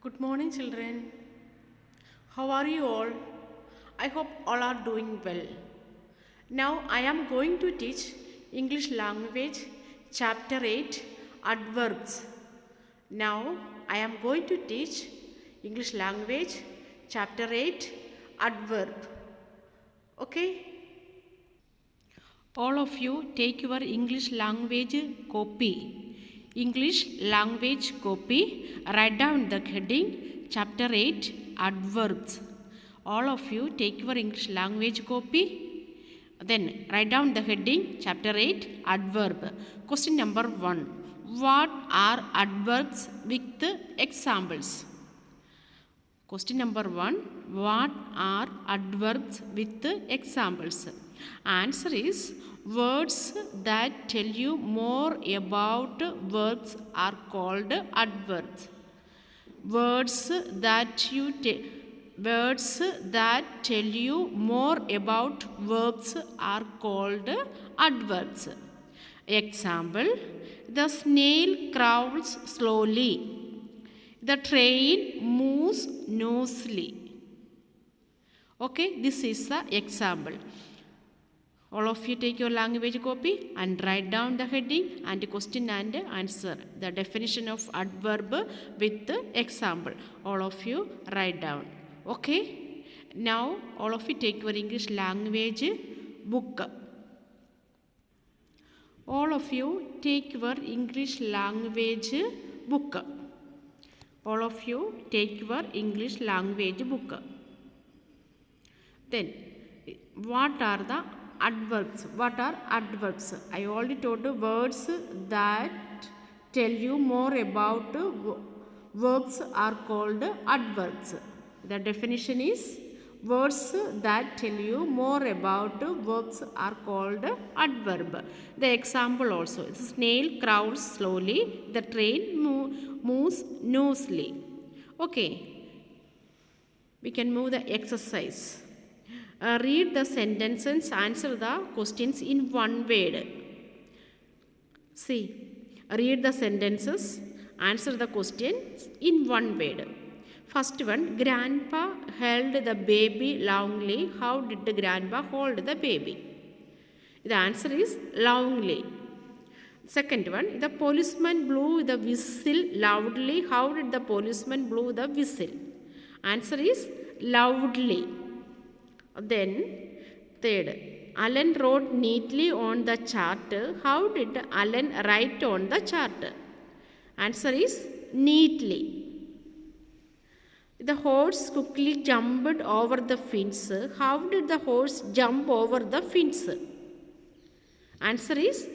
Good morning, children. How are you all? I hope all are doing well. Now I am going to teach English language chapter 8 adverbs. Now I am going to teach English language chapter 8 adverb. Okay? All of you take your English language copy. English language copy. Write down the heading chapter 8 adverbs. All of you take your English language copy. Then write down the heading chapter 8 adverb. Question number 1. What are adverbs with examples? Question number 1. What are adverbs with examples? Answer is words that tell you more about verbs are called adverbs. Words that tell you more about verbs are called adverbs. Example: the snail crawls slowly. The train moves noisily. Okay, this is the example. All of you take your language copy and write down the heading and question and answer. The definition of adverb with example. All of you write down. Okay. Now all of you take your English language book. All of you take your English language book. All of you take your English language book. Then what are the adverbs? What are adverbs? I already told you words that tell you more about verbs are called adverbs. The definition is words that tell you more about verbs are called adverb. The example also: the snail crawls slowly. The train moves noisily. Okay, we can move the exercise. Read the sentences, answer the questions in one word. See, read the sentences, answer the questions in one word. First one: Grandpa held the baby longly. How did the grandpa hold the baby? The answer is longly. Second one: the policeman blew the whistle loudly. How did the policeman blow the whistle? Answer is loudly. Then third: Alan wrote neatly on the chart. How did Alan write on the chart? Answer is neatly. The horse quickly jumped over the fence. How did the horse jump over the fence? Answer is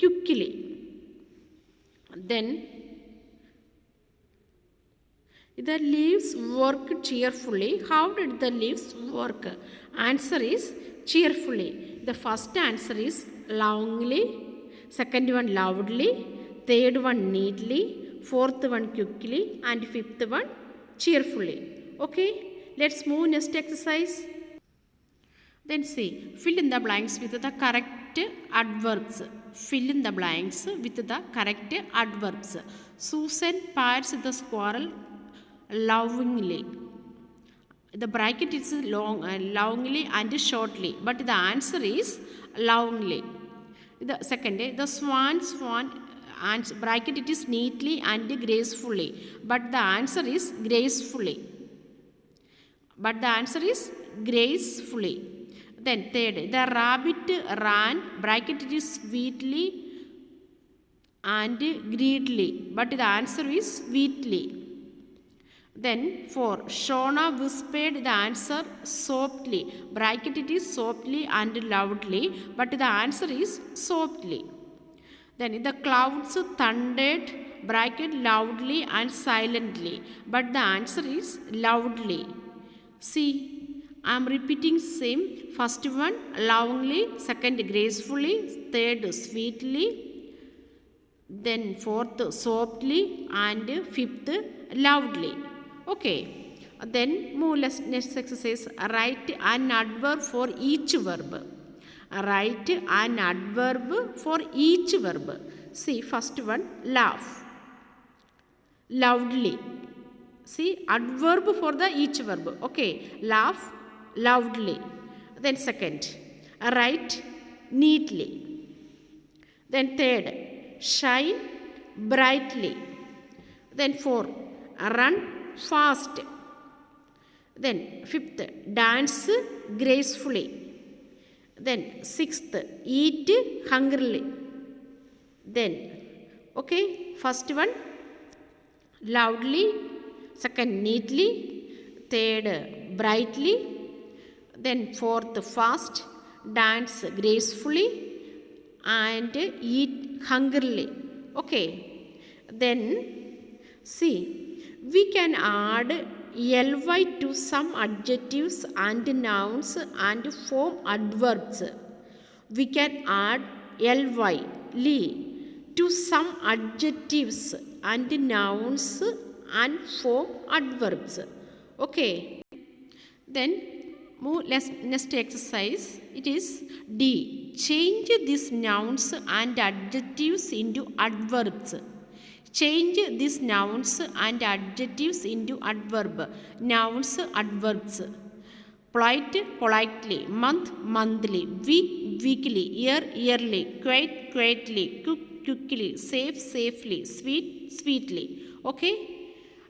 quickly. Then the leaves worked cheerfully. How did the leaves work? Answer is cheerfully. The first answer is longly, second one loudly, third one neatly, fourth one quickly, and fifth one cheerfully. Okay, let's move next exercise. Then see, fill in the blanks with the correct adverbs. Fill in the blanks with the correct adverbs. Susan pats the squirrel lovingly. The bracket is longly and shortly, but the answer is lovingly. The second, the swan answer, bracket it is neatly and gracefully, but the answer is gracefully. But the answer is gracefully. Then third, the rabbit ran, bracket it is sweetly and greedily, but the answer is sweetly. Then 4, Shona whispered the answer softly, bracket it is softly and loudly, but the answer is softly. Then the clouds thundered, bracket loudly and silently, but the answer is loudly. See, I am repeating same. First one lovingly, second gracefully, third sweetly, then fourth softly, and fifth loudly. Okay, then move next exercise. Write an adverb for each verb. Write an adverb for each verb. See, first one, laugh loudly. see adverb for the each verb. Okay, laugh loudly. Then second, write neatly. Then third, shine brightly. Then four, run fast. Then fifth, dance gracefully. Then sixth, eat hungrily. Then okay, first one loudly, second neatly, third brightly, then fourth fast, dance gracefully, and eat hungrily. Okay, then see, we can add ly to some adjectives and nouns and form adverbs. We can add ly to some adjectives and nouns and form adverbs. Okay, then next exercise, it is D. Change these nouns and adjectives into adverbs. Change these nouns and adjectives into adverb. Nouns, adverbs. Polite, politely. Month, monthly. Week, weekly. Year, yearly. Quiet, quietly. Cook, quickly. Safe, safely. Sweet, sweetly. Okay?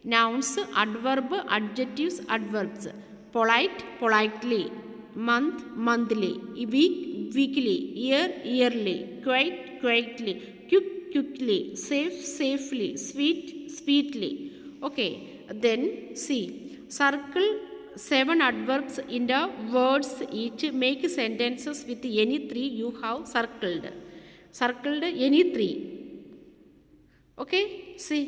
Nouns, adverb, adjectives, adverbs. Polite, politely. Month, monthly. Week, weekly. Year, yearly. Quiet, quietly. Quick, quickly. Safe, safely. Sweet, sweetly. Okay, then see, circle 7 adverbs in the words each. Make sentences with any 3 you have circled. Circled any 3. Okay, see,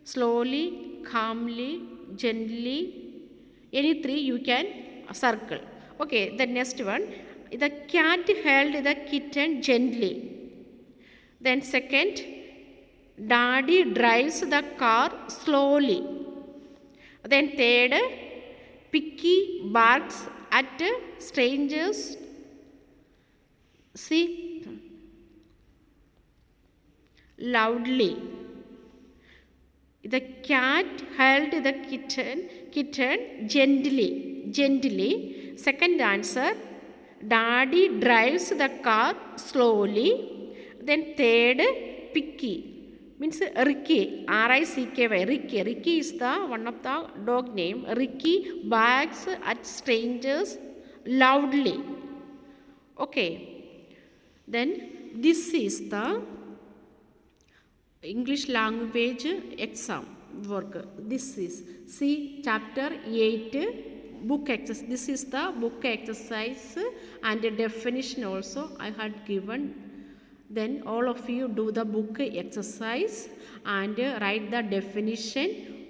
slowly, calmly, gently, any 3 you can circle. Okay, the next one, the cat held the kitten gently. Then second, daddy drives the car slowly. Then third, Picky barks at strangers. See, loudly. The cat held the kitten gently. Second answer, daddy drives the car slowly. Then third, Picky means Ricky, R-I-C-K-Y, Ricky. Ricky is the one of the dog name. Ricky barks at strangers loudly. Okay, then this is the English language exam work. This is, see, chapter 8 book exercise. This is the book exercise and the definition also I had given. Then all of you do the book exercise and write the definition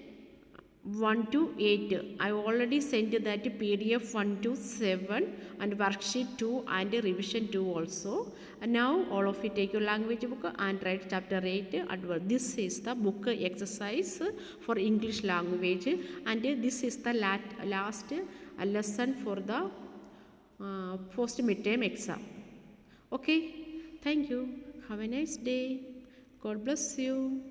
1 to 8. I already sent that PDF 1 to 7 and worksheet 2 and revision 2 also. And now all of you take your language book and write chapter 8 adverb. This is the book exercise for English language, and this is the last lesson for the post midterm exam. Okay. Thank you. Have a nice day. God bless you.